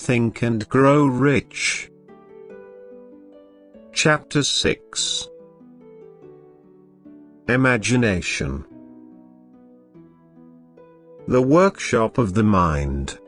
Think and Grow Rich. Chapter 6. Imagination. The workshop of the mind.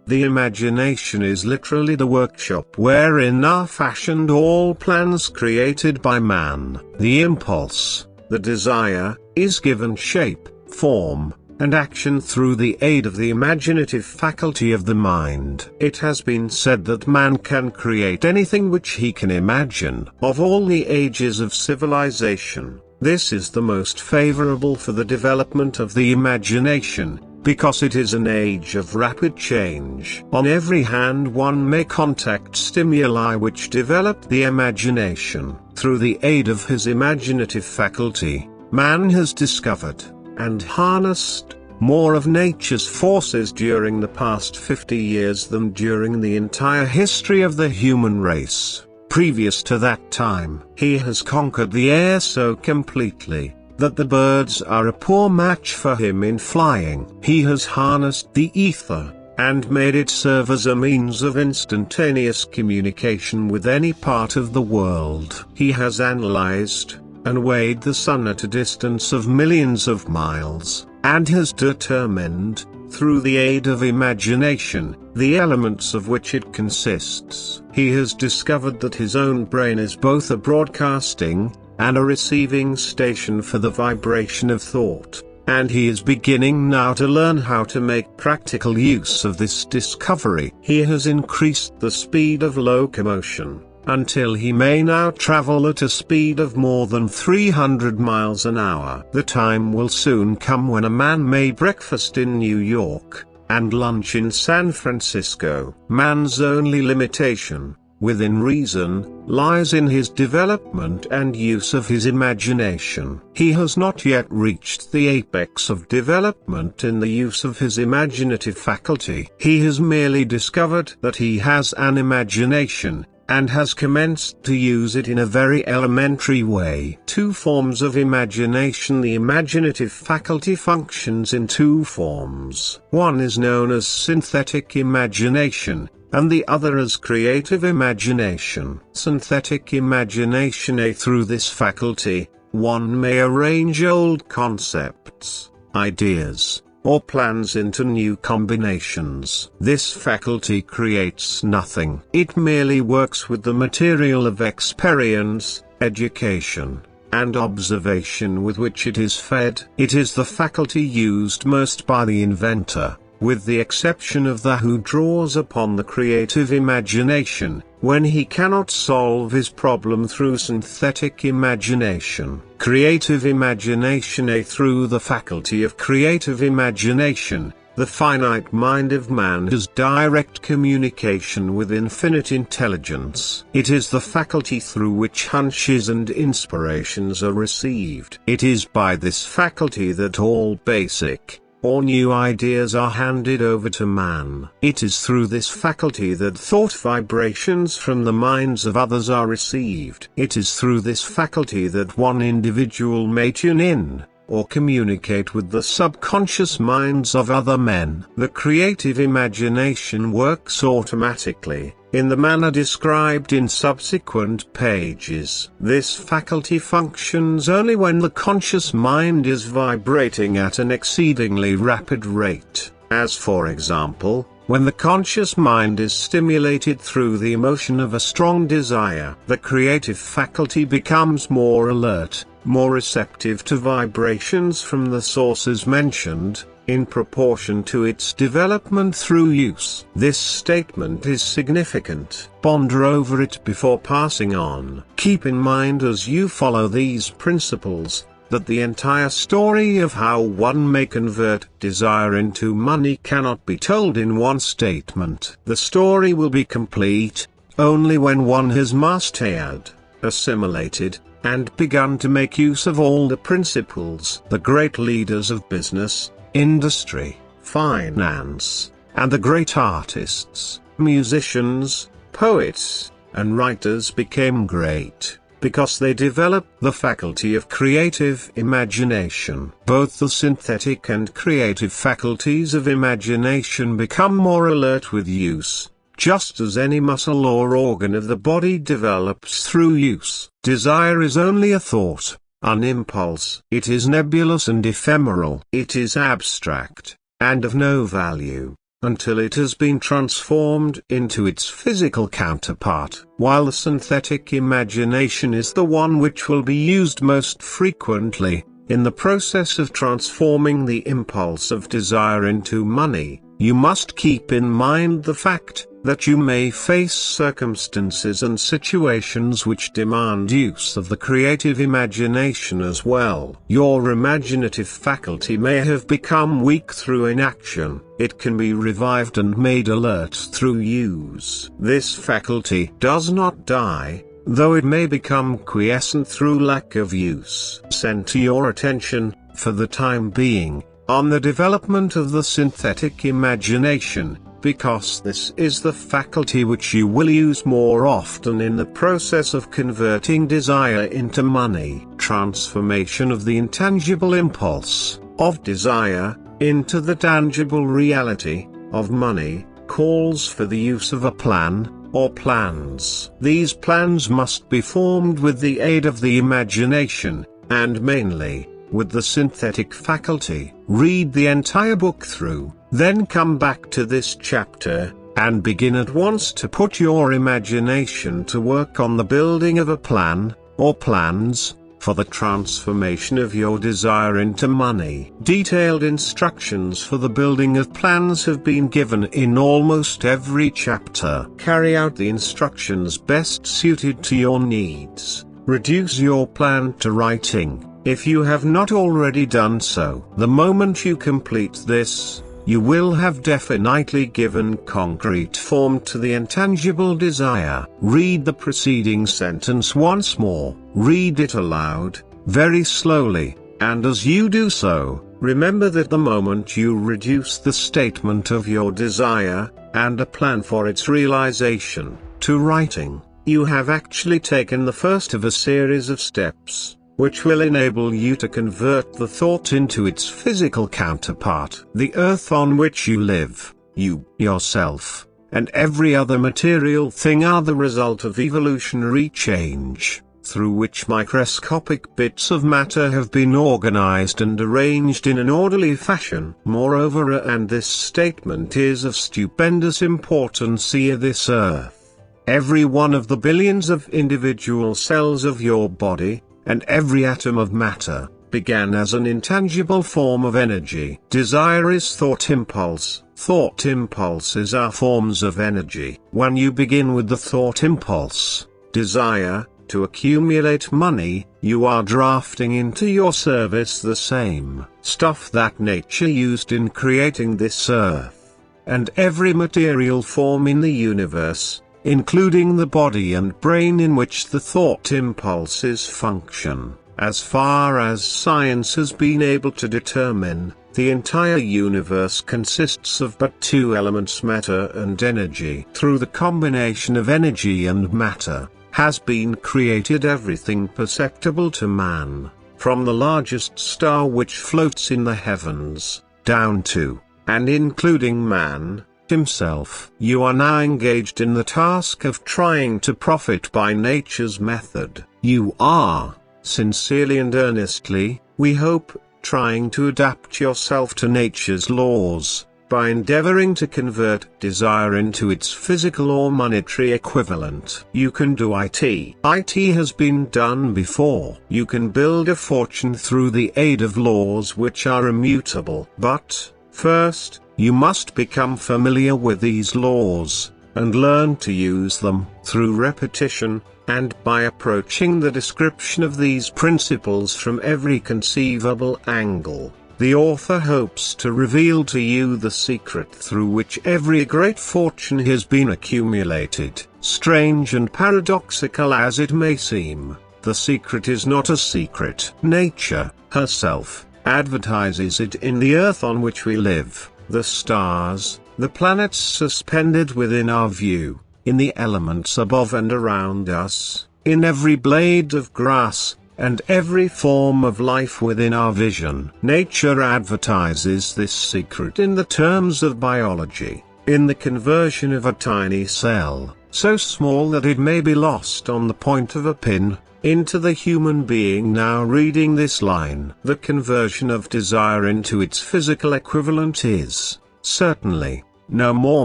The imagination is literally the workshop wherein are fashioned all plans created by man. The impulse, the desire, is given shape, form, and action through the aid of the imaginative faculty of the mind. It has been said that man can create anything which he can imagine. Of all the ages of civilization, this is the most favorable for the development of the imagination, because it is an age of rapid change. On every hand one may contact stimuli which develop the imagination. Through the aid of his imaginative faculty, man has discovered and harnessed more of nature's forces during the past 50 years than during the entire history of the human race. Previous to that time, he has conquered the air so completely that the birds are a poor match for him in flying. He has harnessed the ether and made it serve as a means of instantaneous communication with any part of the world. He has analyzed and weighed the sun at a distance of millions of miles, and has determined, through the aid of imagination, the elements of which it consists. He has discovered that his own brain is both a broadcasting and a receiving station for the vibration of thought, and he is beginning now to learn how to make practical use of this discovery. He has increased the speed of locomotion, until he may now travel at a speed of more than 300 miles an hour. The time will soon come when a man may breakfast in New York, and lunch in San Francisco. Man's only limitation, within reason, lies in his development and use of his imagination. He has not yet reached the apex of development in the use of his imaginative faculty. He has merely discovered that he has an imagination, and has commenced to use it in a very elementary way. Two forms of imagination. The imaginative faculty functions in two forms. One is known as synthetic imagination, and the other as creative imagination. Synthetic imagination. Through this faculty, one may arrange old concepts, ideas, or plans into new combinations. This faculty creates nothing. It merely works with the material of experience, education, and observation with which it is fed. It is the faculty used most by the inventor, with the exception of the who draws upon the creative imagination, when he cannot solve his problem through synthetic imagination. Creative imagination. Through the faculty of creative imagination, the finite mind of man has direct communication with infinite intelligence. It is the faculty through which hunches and inspirations are received. It is by this faculty that all basic or new ideas are handed over to man. It is through this faculty that thought vibrations from the minds of others are received. It is through this faculty that one individual may tune in, or communicate with the subconscious minds of other men. The creative imagination works automatically, in the manner described in subsequent pages. This faculty functions only when the conscious mind is vibrating at an exceedingly rapid rate, as for example, when the conscious mind is stimulated through the emotion of a strong desire. The creative faculty becomes more alert, more receptive to vibrations from the sources mentioned, in proportion to its development through use. This statement is significant. Ponder over it before passing on. Keep in mind as you follow these principles, that the entire story of how one may convert desire into money cannot be told in one statement. The story will be complete only when one has mastered, assimilated, and begun to make use of all the principles. The great leaders of business, industry, finance, and the great artists, musicians, poets, and writers became great, because they develop the faculty of creative imagination. Both the synthetic and creative faculties of imagination become more alert with use, just as any muscle or organ of the body develops through use. Desire is only a thought, an impulse. It is nebulous and ephemeral. It is abstract, and of no value, until it has been transformed into its physical counterpart, while the synthetic imagination is the one which will be used most frequently. In the process of transforming the impulse of desire into money, you must keep in mind the fact that you may face circumstances and situations which demand use of the creative imagination as well. Your imaginative faculty may have become weak through inaction. It can be revived and made alert through use. This faculty does not die, though it may become quiescent through lack of use. Center your attention, for the time being, on the development of the synthetic imagination, because this is the faculty which you will use more often in the process of converting desire into money. Transformation of the intangible impulse of desire into the tangible reality of money calls for the use of a plan, or plans. These plans must be formed with the aid of the imagination, and mainly with the synthetic faculty. Read the entire book through, then come back to this chapter, and begin at once to put your imagination to work on the building of a plan, or plans, for the transformation of your desire into money. Detailed instructions for the building of plans have been given in almost every chapter. Carry out the instructions best suited to your needs. Reduce your plan to writing, if you have not already done so. The moment you complete this, you will have definitely given concrete form to the intangible desire. Read the preceding sentence once more. Read it aloud, very slowly, and as you do so, remember that the moment you reduce the statement of your desire, and a plan for its realization, to writing, you have actually taken the first of a series of steps, which will enable you to convert the thought into its physical counterpart. The earth on which you live, you, yourself, and every other material thing are the result of evolutionary change, through which microscopic bits of matter have been organized and arranged in an orderly fashion. Moreover, and this statement is of stupendous importance, this earth, every one of the billions of individual cells of your body, and every atom of matter, began as an intangible form of energy. Desire is thought impulse. Thought impulses are forms of energy. When you begin with the thought impulse, desire, to accumulate money, you are drafting into your service the same stuff that nature used in creating this earth, and every material form in the universe, including the body and brain in which the thought impulses function. As far as science has been able to determine, the entire universe consists of but two elements, matter and energy. Through the combination of energy and matter, has been created everything perceptible to man, from the largest star which floats in the heavens, down to, and including man himself. You are now engaged in the task of trying to profit by nature's method. You are, sincerely and earnestly, we hope, trying to adapt yourself to nature's laws, by endeavoring to convert desire into its physical or monetary equivalent. You can do it. It has been done before. You can build a fortune through the aid of laws which are immutable. But, first, you must become familiar with these laws, and learn to use them through repetition, and by approaching the description of these principles from every conceivable angle. The author hopes to reveal to you the secret through which every great fortune has been accumulated. Strange and paradoxical as it may seem, the secret is not a secret. Nature, herself, advertises it in the earth on which we live, the stars, the planets suspended within our view, in the elements above and around us, in every blade of grass, and every form of life within our vision. Nature advertises this secret in the terms of biology, in the conversion of a tiny cell, so small that it may be lost on the point of a pin, into the human being now reading this line. The conversion of desire into its physical equivalent is, certainly, no more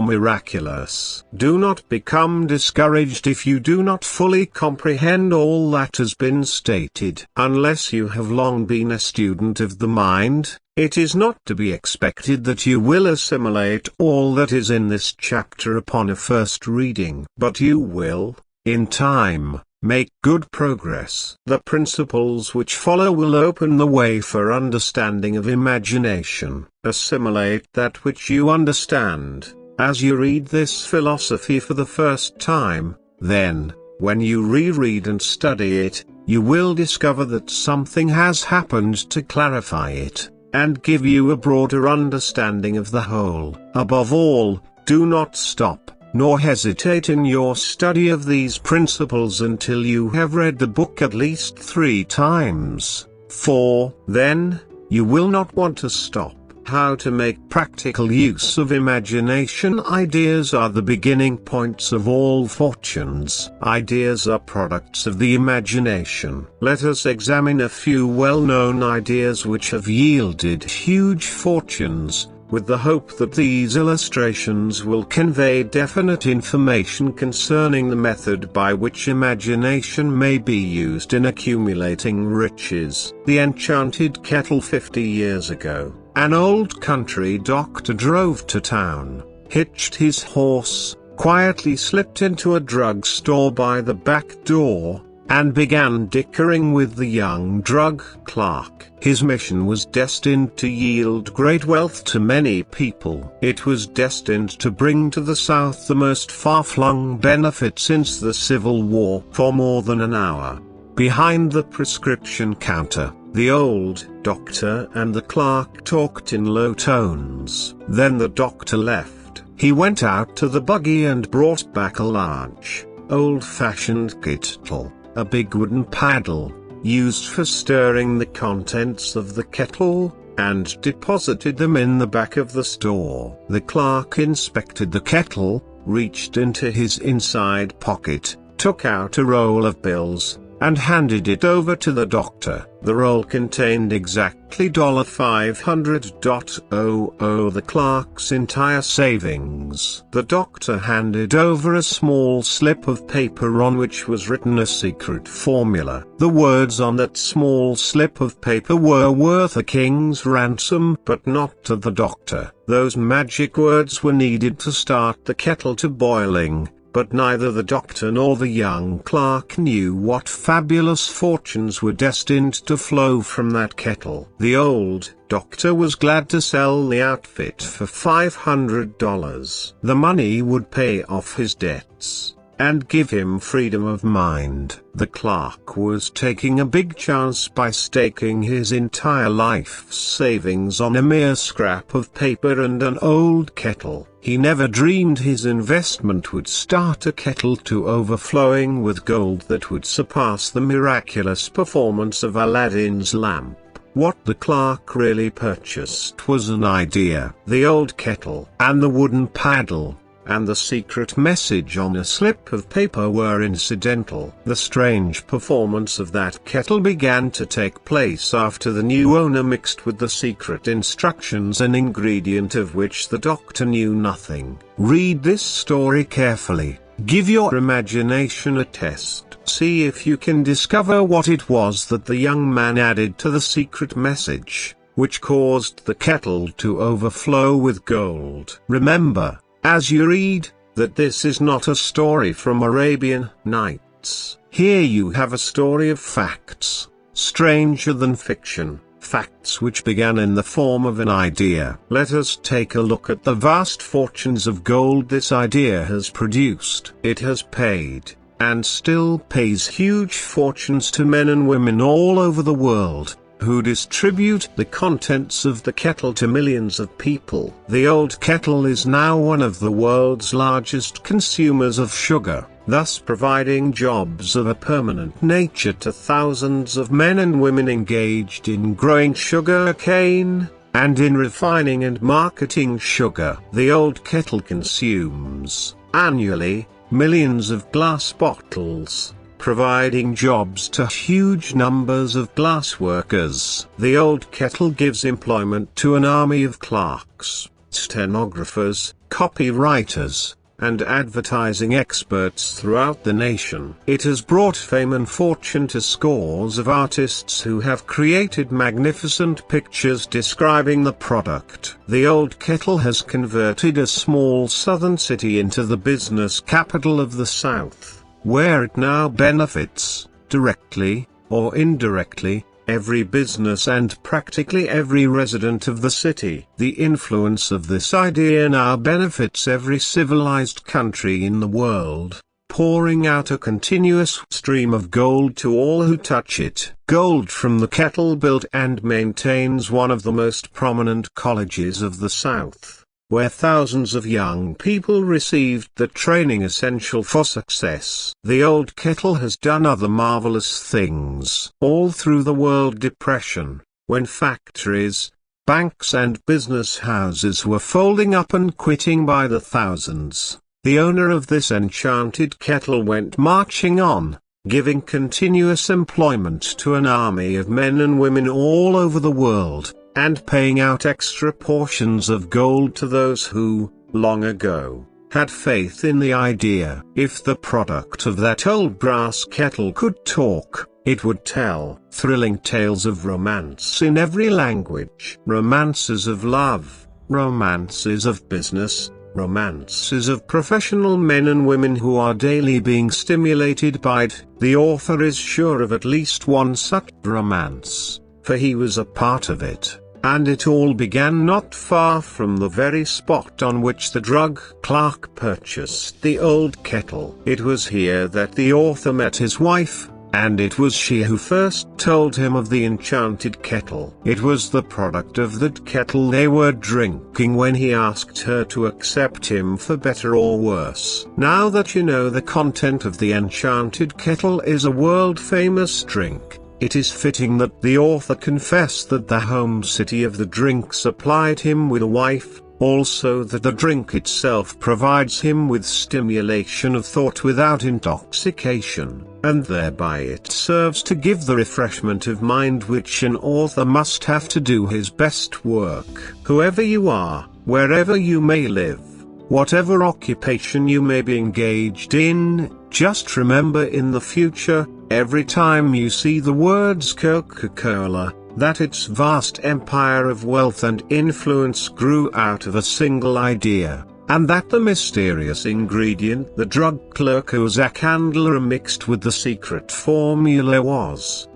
miraculous. Do not become discouraged if you do not fully comprehend all that has been stated. Unless you have long been a student of the mind, it is not to be expected that you will assimilate all that is in this chapter upon a first reading. But you will, in time, make good progress. The principles which follow will open the way for understanding of imagination. Assimilate that which you understand, as you read this philosophy for the first time. Then, when you reread and study it, you will discover that something has happened to clarify it, and give you a broader understanding of the whole. Above all, do not stop, nor hesitate in your study of these principles until you have read the book at least 3 times, for then, you will not want to stop. How to make practical use of imagination. Ideas are the beginning points of all fortunes. Ideas are products of the imagination. Let us examine a few well-known ideas which have yielded huge fortunes, with the hope that these illustrations will convey definite information concerning the method by which imagination may be used in accumulating riches. The enchanted kettle. 50 years ago, an old country doctor drove to town, hitched his horse, quietly slipped into a drug store by the back door, and began dickering with the young drug clerk. His mission was destined to yield great wealth to many people. It was destined to bring to the South the most far-flung benefit since the Civil War. For more than an hour, behind the prescription counter, the old doctor and the clerk talked in low tones. Then the doctor left. He went out to the buggy and brought back a large, old-fashioned kettle, a big wooden paddle, used for stirring the contents of the kettle, and deposited them in the back of the store. The clerk inspected the kettle, reached into his inside pocket, took out a roll of bills, and handed it over to the doctor. The roll contained exactly $500.00, the clerk's entire savings. The doctor handed over a small slip of paper on which was written a secret formula. The words on that small slip of paper were worth a king's ransom, but not to the doctor. Those magic words were needed to start the kettle to boiling, but neither the doctor nor the young clerk knew what fabulous fortunes were destined to flow from that kettle. The old doctor was glad to sell the outfit for $500. The money would pay off his debts, and give him freedom of mind. The clerk was taking a big chance by staking his entire life's savings on a mere scrap of paper and an old kettle. He never dreamed his investment would start a kettle to overflowing with gold that would surpass the miraculous performance of Aladdin's lamp. What the clerk really purchased was an idea. The old kettle, and the wooden paddle, and the secret message on a slip of paper were incidental. The strange performance of that kettle began to take place after the new owner mixed with the secret instructions an ingredient of which the doctor knew nothing. Read this story carefully, give your imagination a test, see if you can discover what it was that the young man added to the secret message, which caused the kettle to overflow with gold. Remember, as you read, that this is not a story from Arabian Nights. Here you have a story of facts, stranger than fiction, facts which began in the form of an idea. Let us take a look at the vast fortunes of gold this idea has produced. It has paid, and still pays huge fortunes to men and women all over the world, who distribute the contents of the kettle to millions of people. The old kettle is now one of the world's largest consumers of sugar. thus providing jobs of a permanent nature to thousands of men and women engaged in growing sugar cane, and in refining and marketing sugar. The old kettle consumes, annually, millions of glass bottles, providing jobs to huge numbers of glass workers. The old kettle gives employment to an army of clerks, stenographers, copywriters, and advertising experts throughout the nation. It has brought fame and fortune to scores of artists who have created magnificent pictures describing the product. The old kettle has converted a small southern city into the business capital of the South, where it now benefits, directly, or indirectly, every business and practically every resident of the city. The influence of this idea now benefits every civilized country in the world, pouring out a continuous stream of gold to all who touch it. Gold from the kettle built and maintains one of the most prominent colleges of the South, where thousands of young people received the training essential for success. The old kettle has done other marvelous things. All through the World Depression, when factories, banks and business houses were folding up and quitting by the thousands, the owner of this enchanted kettle went marching on, giving continuous employment to an army of men and women all over the world, and paying out extra portions of gold to those who, long ago, had faith in the idea. If the product of that old brass kettle could talk, it would tell thrilling tales of romance in every language. Romances of love, romances of business, romances of professional men and women who are daily being stimulated by it. The author is sure of at least one such romance, for he was a part of it. And it all began not far from the very spot on which the drug clerk purchased the old kettle. It was here that the author met his wife, and it was she who first told him of the enchanted kettle. It was the product of that kettle they were drinking when he asked her to accept him for better or worse. Now that you know the content of the enchanted kettle is a world-famous drink, it is fitting that the author confess that the home city of the drink supplied him with a wife, also that the drink itself provides him with stimulation of thought without intoxication, and thereby it serves to give the refreshment of mind which an author must have to do his best work. Whoever you are, wherever you may live, whatever occupation you may be engaged in, just remember in the future, every time you see the words Coca-Cola, that its vast empire of wealth and influence grew out of a single idea, and that the mysterious ingredient the drug clerk Ozak Handler mixed with the secret formula was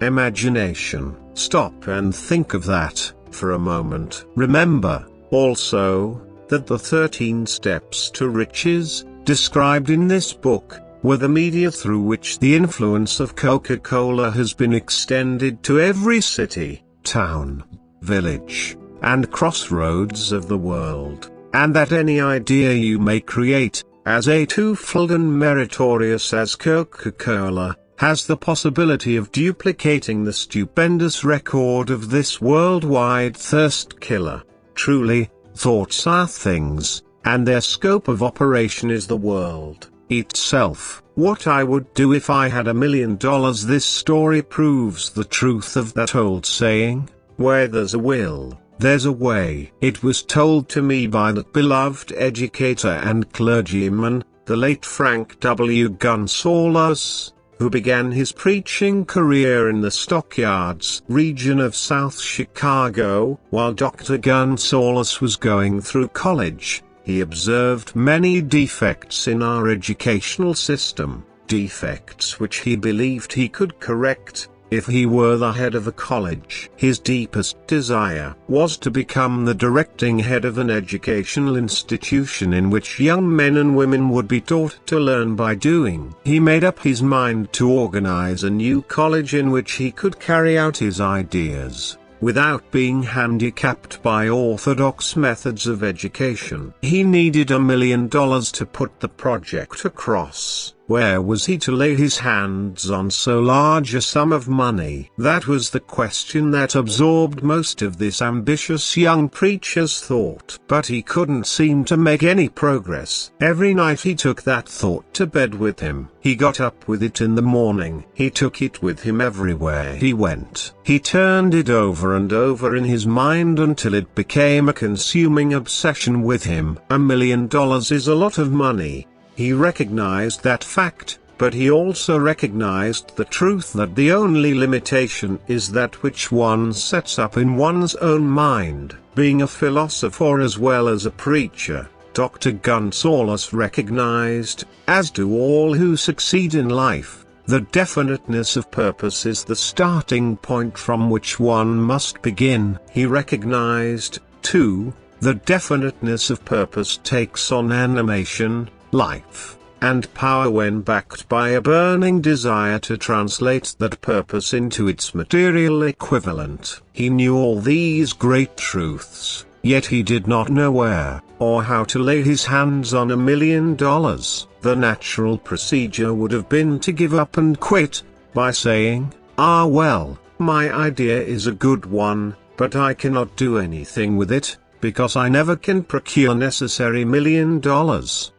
imagination. Stop and think of that, for a moment. Remember, also, that the 13 steps to riches, described in this book, were the media through which the influence of Coca-Cola has been extended to every city, town, village, and crossroads of the world, and that any idea you may create, as twofold and meritorious as Coca-Cola, has the possibility of duplicating the stupendous record of this worldwide thirst killer. Truly, thoughts are things, and their scope of operation is the world itself. What I would do if I had $1 million. This story proves the truth of that old saying, where there's a will, there's a way. It was told to me by that beloved educator and clergyman, the late Frank W. Gonzalez, who began his preaching career in the Stockyards region of South Chicago. While Dr. Gonzalez was going through college, he observed many defects in our educational system, defects which he believed he could correct, if he were the head of a college. His deepest desire was to become the directing head of an educational institution in which young men and women would be taught to learn by doing. He made up his mind to organize a new college in which he could carry out his ideas. without being handicapped by orthodox methods of education. He needed $1 million to put the project across. Where was he to lay his hands on so large a sum of money? That was the question that absorbed most of this ambitious young preacher's thought. But he couldn't seem to make any progress. Every night he took that thought to bed with him. He got up with it in the morning. He took it with him everywhere he went. He turned it over and over in his mind until it became a consuming obsession with him. $1 million is a lot of money. He recognized that fact, but he also recognized the truth that the only limitation is that which one sets up in one's own mind. Being a philosopher as well as a preacher, Dr. Gonzalez recognized, as do all who succeed in life, the definiteness of purpose is the starting point from which one must begin. He recognized, too, the definiteness of purpose takes on animation, life, and power when backed by a burning desire to translate that purpose into its material equivalent. He knew all these great truths, yet he did not know where, or how to lay his hands on $1 million. The natural procedure would have been to give up and quit, by saying, well, my idea is a good one, but I cannot do anything with it, because I never can procure necessary $1 million.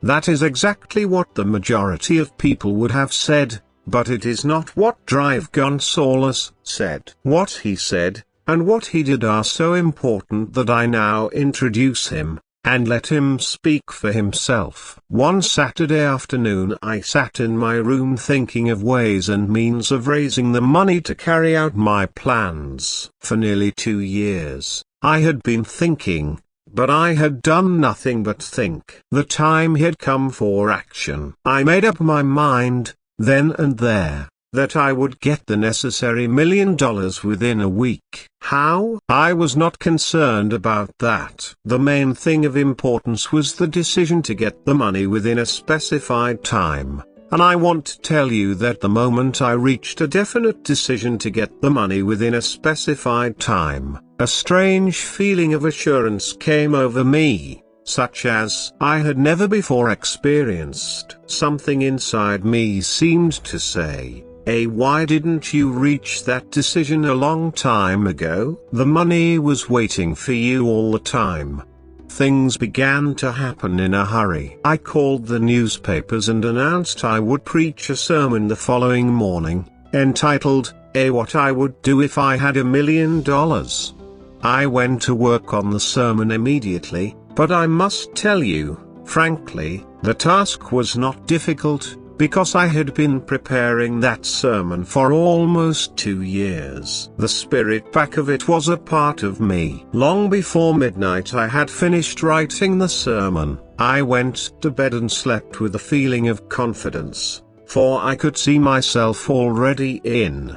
That is exactly what the majority of people would have said, but it is not what Drive Gonzalez said. What he said, and what he did are so important that I now introduce him, and let him speak for himself. One Saturday afternoon I sat in my room thinking of ways and means of raising the money to carry out my plans. For nearly 2 years, I had been thinking, but I had done nothing but think. The time had come for action. I made up my mind, then and there, that I would get the necessary $1 million within a week. How? I was not concerned about that. The main thing of importance was the decision to get the money within a specified time. And I want to tell you that the moment I reached a definite decision to get the money within a specified time, a strange feeling of assurance came over me, such as I had never before experienced. Something inside me seemed to say, why didn't you reach that decision a long time ago? The money was waiting for you all the time. Things began to happen in a hurry. I called the newspapers and announced I would preach a sermon the following morning, entitled, What I Would Do If I Had $1 Million. I went to work on the sermon immediately, but I must tell you, frankly, the task was not difficult, because I had been preparing that sermon for almost 2 years. The spirit back of it was a part of me. Long before midnight I had finished writing the sermon. I went to bed and slept with a feeling of confidence, for I could see myself already in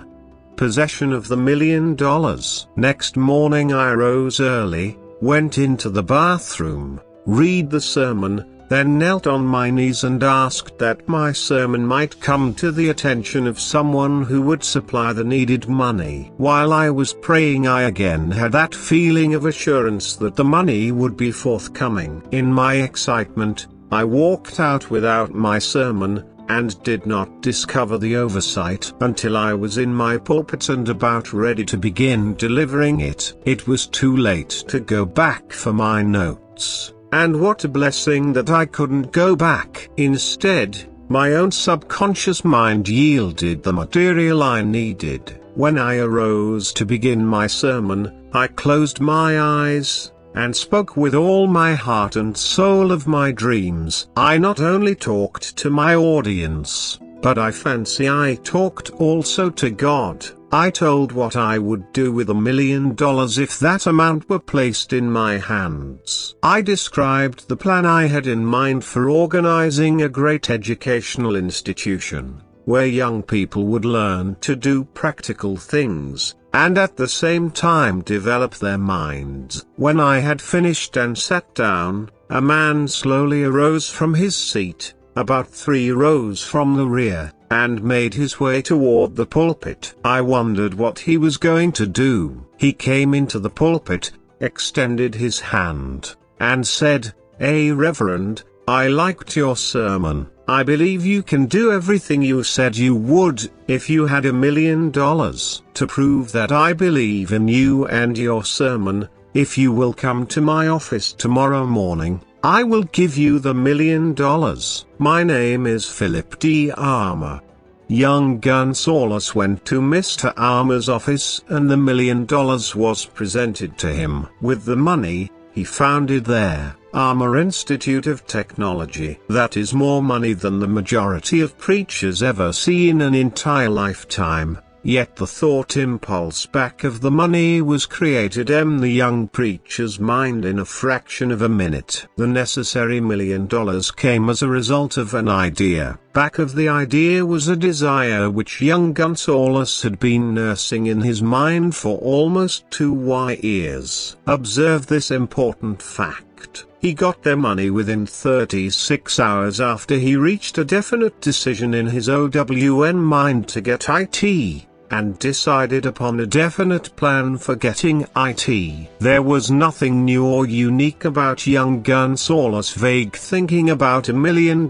possession of the $1 million. Next morning I rose early, went into the bathroom, read the sermon, then knelt on my knees and asked that my sermon might come to the attention of someone who would supply the needed money. While I was praying I again had that feeling of assurance that the money would be forthcoming. In my excitement, I walked out without my sermon, and did not discover the oversight until I was in my pulpit and about ready to begin delivering it. It was too late to go back for my notes. And what a blessing that I couldn't go back. Instead, my own subconscious mind yielded the material I needed. When I arose to begin my sermon, I closed my eyes, and spoke with all my heart and soul of my dreams. I not only talked to my audience, but I fancy I talked also to God. I told what I would do with $1 million if that amount were placed in my hands. I described the plan I had in mind for organizing a great educational institution, where young people would learn to do practical things, and at the same time develop their minds. When I had finished and sat down, a man slowly arose from his seat, about 3 rows from the rear. and made his way toward the pulpit. I wondered what he was going to do. He came into the pulpit, extended his hand, and said, Reverend, I liked your sermon. I believe you can do everything you said you would. If you had $1 million to prove that I believe in you and your sermon, if you will come to my office tomorrow morning, I will give you the $1 million. My name is Philip D. Armour. Young Gonzalez went to Mr. Armour's office and the $1 million was presented to him. With the money, he founded their Armour Institute of Technology. That is more money than the majority of preachers ever see in an entire lifetime. Yet the thought impulse back of the money was created in the young preacher's mind in a fraction of a minute. The necessary $1 million came as a result of an idea. Back of the idea was a desire which young Gonzalez had been nursing in his mind for almost 2 years. Observe this important fact. He got their money within 36 hours after he reached a definite decision in his OWN mind to get IT, and decided upon a definite plan for getting IT. There was nothing new or unique about young Gonzalez' vague thinking about $1 million,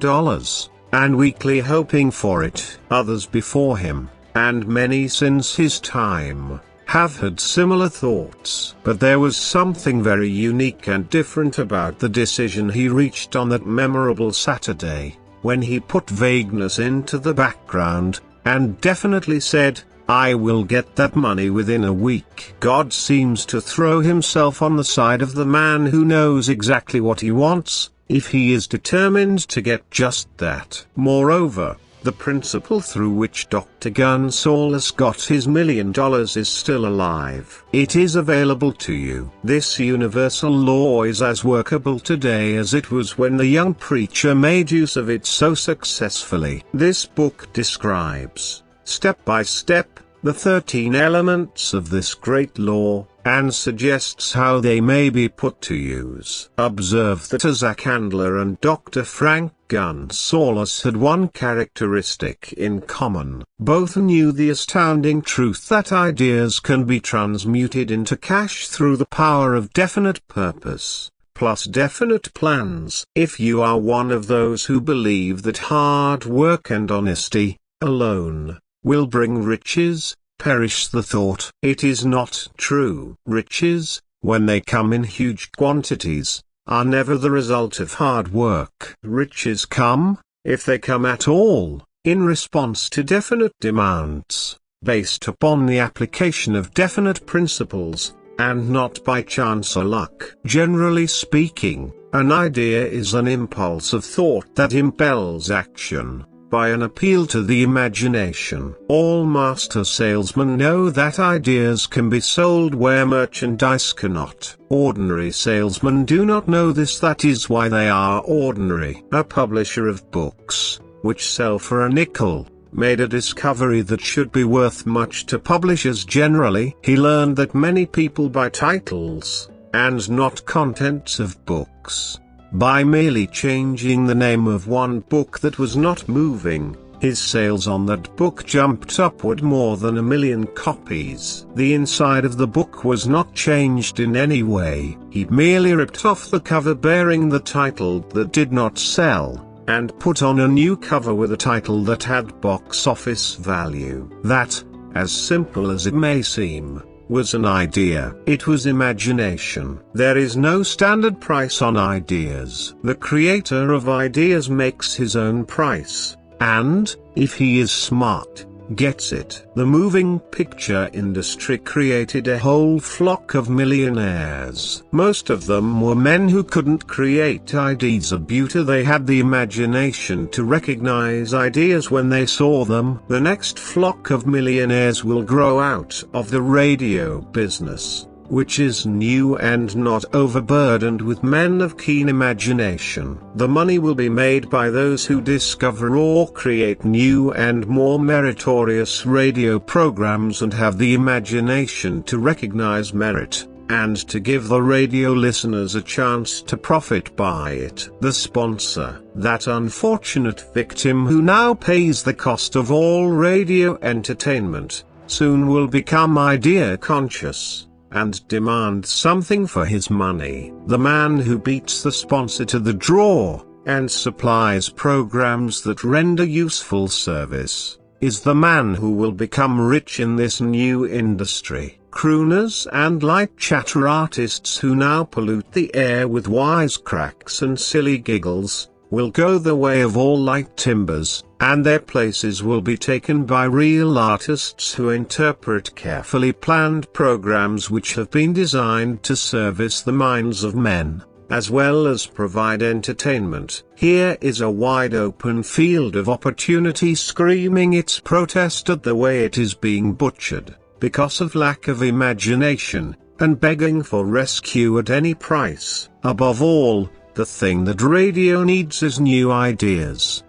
and weakly hoping for it. Others before him, and many since his time, have had similar thoughts. But there was something very unique and different about the decision he reached on that memorable Saturday, when he put vagueness into the background, and definitely said, I will get that money within a week. God seems to throw himself on the side of the man who knows exactly what he wants, if he is determined to get just that. Moreover, the principle through which Dr. Gonzalez got his $1 million is still alive. It is available to you. This universal law is as workable today as it was when the young preacher made use of it so successfully. This book describes, step by step, the 13 elements of this great law, and suggests how they may be put to use. Observe that Isaac Handler and Dr. Frank Gonzalez had one characteristic in common. Both knew the astounding truth that ideas can be transmuted into cash through the power of definite purpose, plus definite plans. If you are one of those who believe that hard work and honesty, alone, will bring riches, perish the thought. It is not true. Riches, when they come in huge quantities, are never the result of hard work. Riches come, if they come at all, in response to definite demands, based upon the application of definite principles, and not by chance or luck. Generally speaking, an idea is an impulse of thought that impels action by an appeal to the imagination. All master salesmen know that ideas can be sold where merchandise cannot. Ordinary salesmen do not know this. That is why they are ordinary. A publisher of books, which sell for a nickel, made a discovery that should be worth much to publishers generally. He learned that many people buy titles, and not contents of books. By merely changing the name of one book that was not moving, his sales on that book jumped upward more than 1 million copies. The inside of the book was not changed in any way. He merely ripped off the cover bearing the title that did not sell, and put on a new cover with a title that had box office value. That, as simple as it may seem, was an idea. It was imagination. There is no standard price on ideas. The creator of ideas makes his own price, and, if he is smart, gets it. The moving picture industry created a whole flock of millionaires. Most of them were men who couldn't create ideas of beauty. They had the imagination to recognize ideas when they saw them. The next flock of millionaires will grow out of the radio business, which is new and not overburdened with men of keen imagination. The money will be made by those who discover or create new and more meritorious radio programs and have the imagination to recognize merit, and to give the radio listeners a chance to profit by it. The sponsor, that unfortunate victim who now pays the cost of all radio entertainment, soon will become idea conscious, and demand something for his money. The man who beats the sponsor to the draw, and supplies programs that render useful service, is the man who will become rich in this new industry. Crooners and light chatter artists who now pollute the air with wisecracks and silly giggles, will go the way of all light timbers, and their places will be taken by real artists who interpret carefully planned programs which have been designed to service the minds of men, as well as provide entertainment. Here is a wide open field of opportunity screaming its protest at the way it is being butchered, because of lack of imagination, and begging for rescue at any price. Above all, the thing that radio needs is new ideas.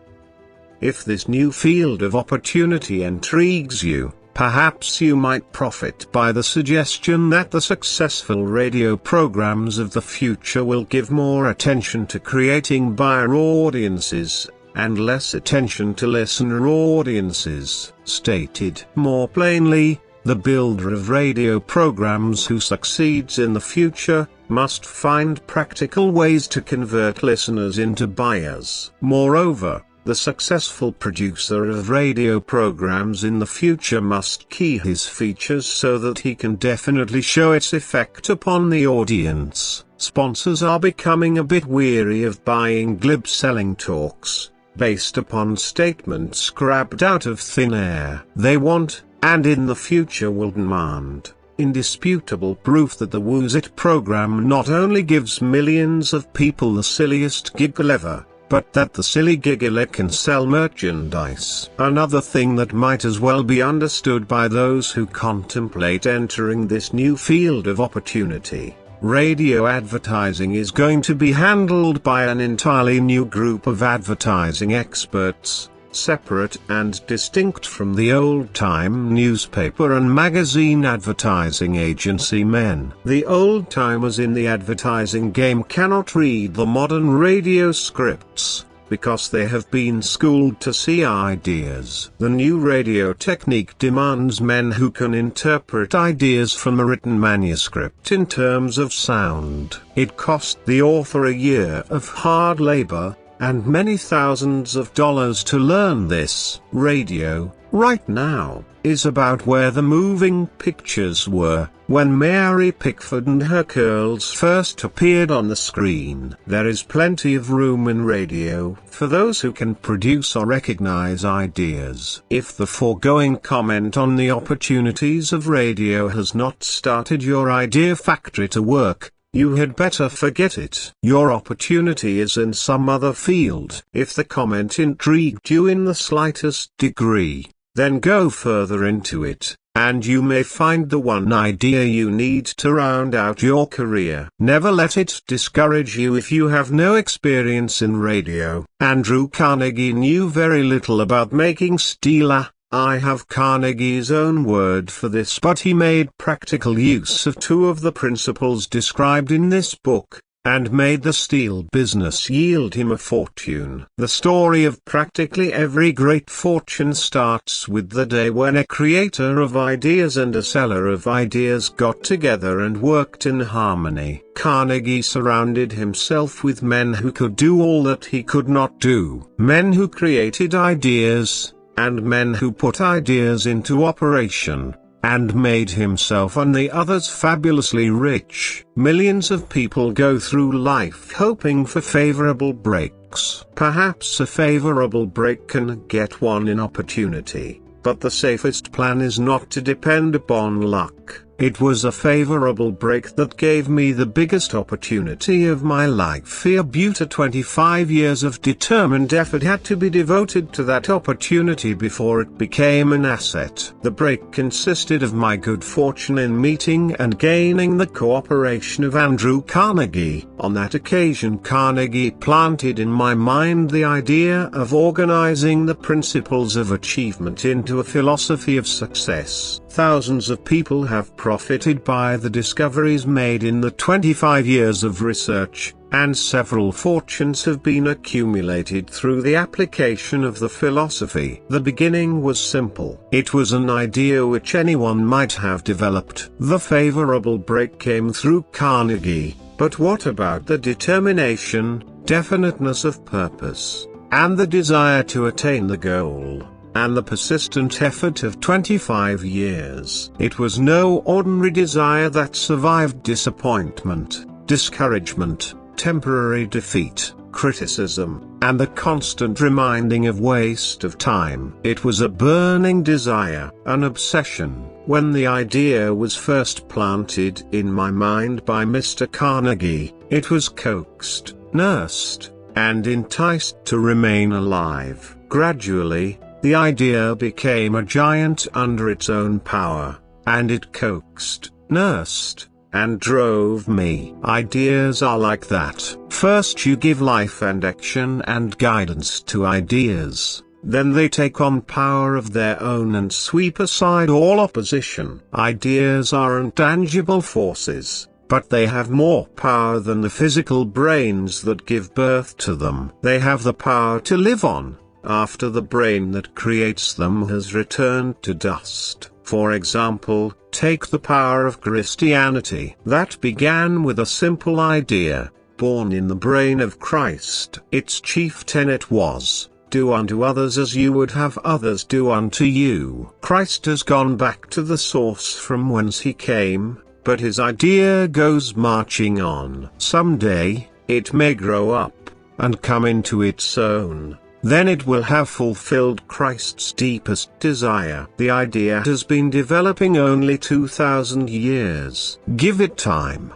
If this new field of opportunity intrigues you, perhaps you might profit by the suggestion that the successful radio programs of the future will give more attention to creating buyer audiences, and less attention to listener audiences. Stated more plainly, the builder of radio programs who succeeds in the future, must find practical ways to convert listeners into buyers. Moreover, the successful producer of radio programs in the future must key his features so that he can definitely show its effect upon the audience. Sponsors are becoming a bit weary of buying glib selling talks, based upon statements grabbed out of thin air. They want, and in the future will demand, indisputable proof that the Who's It program not only gives millions of people the silliest giggle ever, but that the silly giggle can sell merchandise. Another thing that might as well be understood by those who contemplate entering this new field of opportunity: radio advertising is going to be handled by an entirely new group of advertising experts, separate and distinct from the old-time newspaper and magazine advertising agency men. The old-timers in the advertising game cannot read the modern radio scripts, because they have been schooled to see ideas. The new radio technique demands men who can interpret ideas from a written manuscript in terms of sound. It cost the author a year of hard labor, and many thousands of dollars to learn this. Radio, right now, is about where the moving pictures were, when Mary Pickford and her curls first appeared on the screen. There is plenty of room in radio for those who can produce or recognize ideas. If the foregoing comment on the opportunities of radio has not started your idea factory to work, you had better forget it. Your opportunity is in some other field. If the comment intrigued you in the slightest degree, then go further into it, and you may find the one idea you need to round out your career. Never let it discourage you if you have no experience in radio. Andrew Carnegie knew very little about making steel. I have Carnegie's own word for this, but he made practical use of two of the principles described in this book, and made the steel business yield him a fortune. The story of practically every great fortune starts with the day when a creator of ideas and a seller of ideas got together and worked in harmony. Carnegie surrounded himself with men who could do all that he could not do. Men who created ideas, and men who put ideas into operation, and made himself and the others fabulously rich. Millions of people go through life hoping for favorable breaks. Perhaps a favorable break can get one in opportunity, but the safest plan is not to depend upon luck. It was a favorable break that gave me the biggest opportunity of my life. About 25 years of determined effort had to be devoted to that opportunity before it became an asset. The break consisted of my good fortune in meeting and gaining the cooperation of Andrew Carnegie. On that occasion, Carnegie planted in my mind the idea of organizing the principles of achievement into a philosophy of success. Thousands of people have profited by the discoveries made in the 25 years of research, and several fortunes have been accumulated through the application of the philosophy. The beginning was simple. It was an idea which anyone might have developed. The favorable break came through Carnegie, but what about the determination, definiteness of purpose, and the desire to attain the goal, and the persistent effort of 25 years? It was no ordinary desire that survived disappointment, discouragement, temporary defeat, criticism, and the constant reminding of waste of time. It was a burning desire, an obsession. When the idea was first planted in my mind by Mr. Carnegie, it was coaxed, nursed, and enticed to remain alive. Gradually, the idea became a giant under its own power, and it coaxed, nursed, and drove me. Ideas are like that. First you give life and action and guidance to ideas, then they take on power of their own and sweep aside all opposition. Ideas are intangible forces, but they have more power than the physical brains that give birth to them. They have the power to live on, after the brain that creates them has returned to dust. For example, take the power of Christianity. That began with a simple idea, born in the brain of Christ. Its chief tenet was, do unto others as you would have others do unto you. Christ has gone back to the source from whence he came, but his idea goes marching on. Someday, it may grow up, and come into its own. Then it will have fulfilled Christ's deepest desire. The idea has been developing only 2,000 years. Give it time.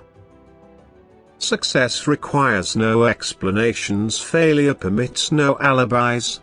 Success requires no explanations. Failure permits no alibis.